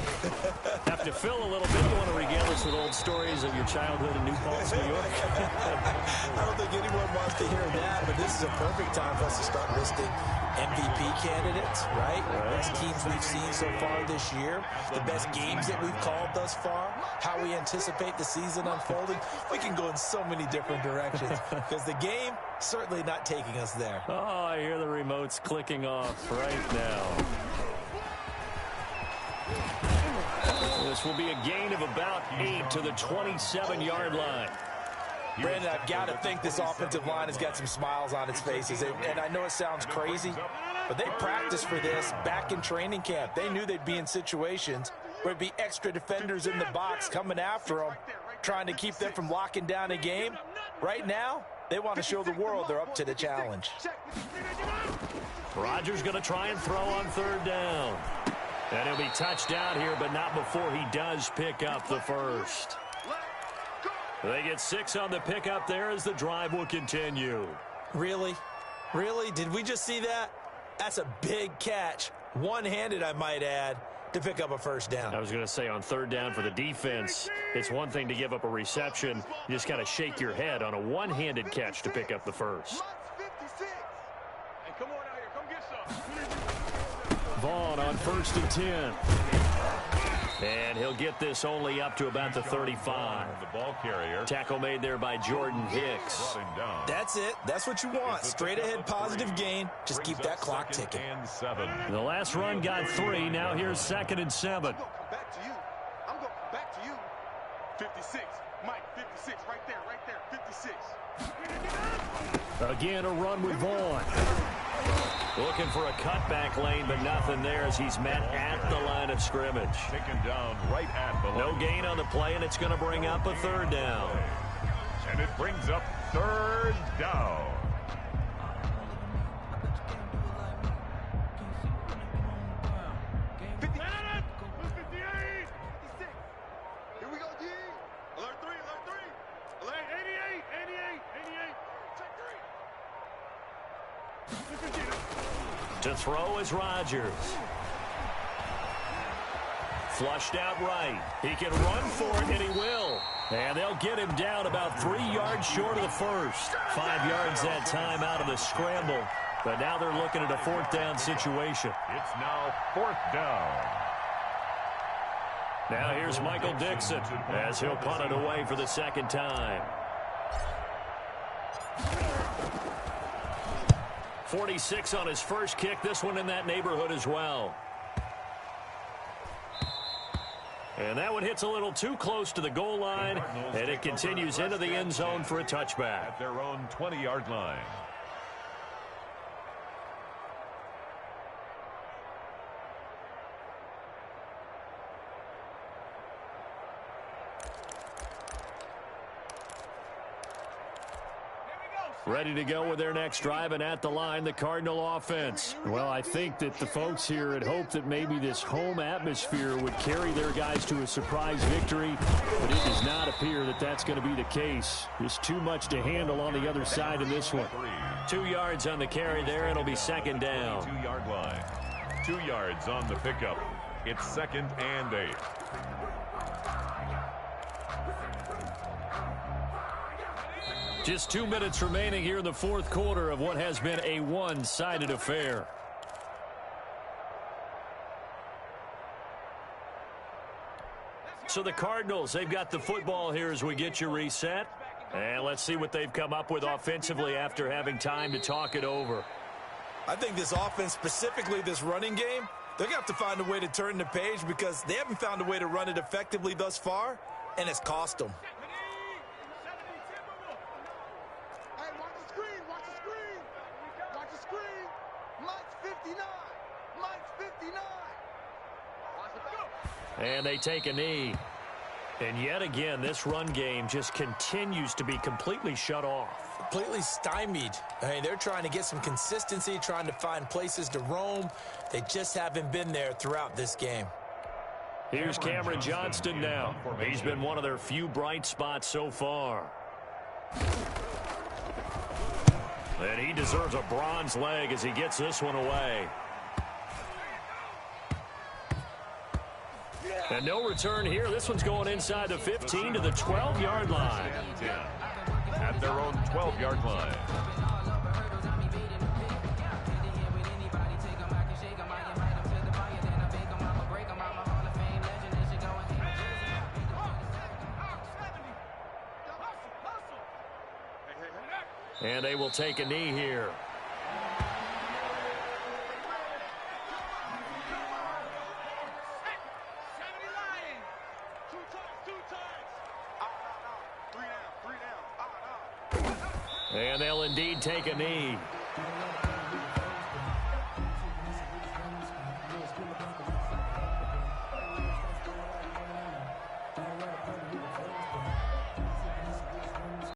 have to fill a little bit. You want to regale us with old stories of your childhood in New Paltz, New York? I don't think anyone wants to hear that, but this is a perfect time for us to start listing MVP candidates, right? The best teams we've seen so far this year, the best games that we've called thus far, how we anticipate the season unfolding. We can go in so many different directions because the game certainly not taking us there. Oh, I hear the remotes clicking off right now. This will be a gain of about 8 to the 27-yard line. Brandon, I've got to think this offensive line has got some smiles on its faces. And I know it sounds crazy, but they practiced for this back in training camp. They knew they'd be in situations where it'd be extra defenders in the box coming after them, trying to keep them from locking down a game. Right now, they want to show the world they're up to the challenge. Rodgers going to try and throw on third down. And he'll be touched down here, but not before he does pick up the first. They get 6 on the pickup there as the drive will continue. Really? Really? Did we just see that? That's a big catch. One-handed, I might add, to pick up a first down. I was going to say on third down for the defense, it's one thing to give up a reception. You just got to shake your head on a one-handed catch to pick up the first. Come on out here. Come get some. Vaughn on 1st and 10. And he'll get this only up to about the 35. The ball carrier. Tackle made there by Jordan Hicks. That's it. That's what you want. Straight ahead positive gain. Just keep that clock ticking. The last run got 3. Now here's 2nd and 7. I'm going to come back to you. I'm going to come back to you. 56. Mike, 56. Right there, 56. Again, a run with Vaughn. Looking for a cutback lane, but nothing there as he's met at the line of scrimmage. Taken down right at the line. No gain on the play, and it's going to bring up a third down. And it brings up third down. Here we go, D. Alert 3, alert 3. Alert 88. Check 3. To throw is Rodgers. Flushed out right. He can run for it, and he will. And they'll get him down about 3 yards short of the first. 5 yards that time out of the scramble. But now they're looking at a 4th down situation. It's now 4th down. Now here's Michael Dixon as he'll punt it away for the 2nd time. 46 on his first kick. This one in that neighborhood as well. And that one hits a little too close to the goal line, and it continues into the end zone for a touchback. At their own 20-yard line. Ready to go with their next drive, and at the line, the Cardinal offense. Well, I think that the folks here had hoped that maybe this home atmosphere would carry their guys to a surprise victory, but it does not appear that that's going to be the case. Just too much to handle on the other side of this one. 2 yards on the carry there. It'll be 2nd down. 2-yard line. 2 yards on the pickup. It's 2nd and 8. Just 2 minutes remaining here in the 4th quarter of what has been a one-sided affair. So the Cardinals, they've got the football here as we get you reset. And let's see what they've come up with offensively after having time to talk it over. I think this offense, specifically this running game, they're going to have to find a way to turn the page because they haven't found a way to run it effectively thus far, and it's cost them. And they take a knee. And yet again, this run game just continues to be completely shut off. Completely stymied. I mean, they're trying to get some consistency, trying to find places to roam. They just haven't been there throughout this game. Here's Cameron Johnston now. He's been one of their few bright spots so far. And he deserves a bronze leg as he gets this one away. And no return here. This one's going inside the 15 to the 12-yard line. At their own 12-yard line. And they will take a knee here. And they'll indeed take a knee.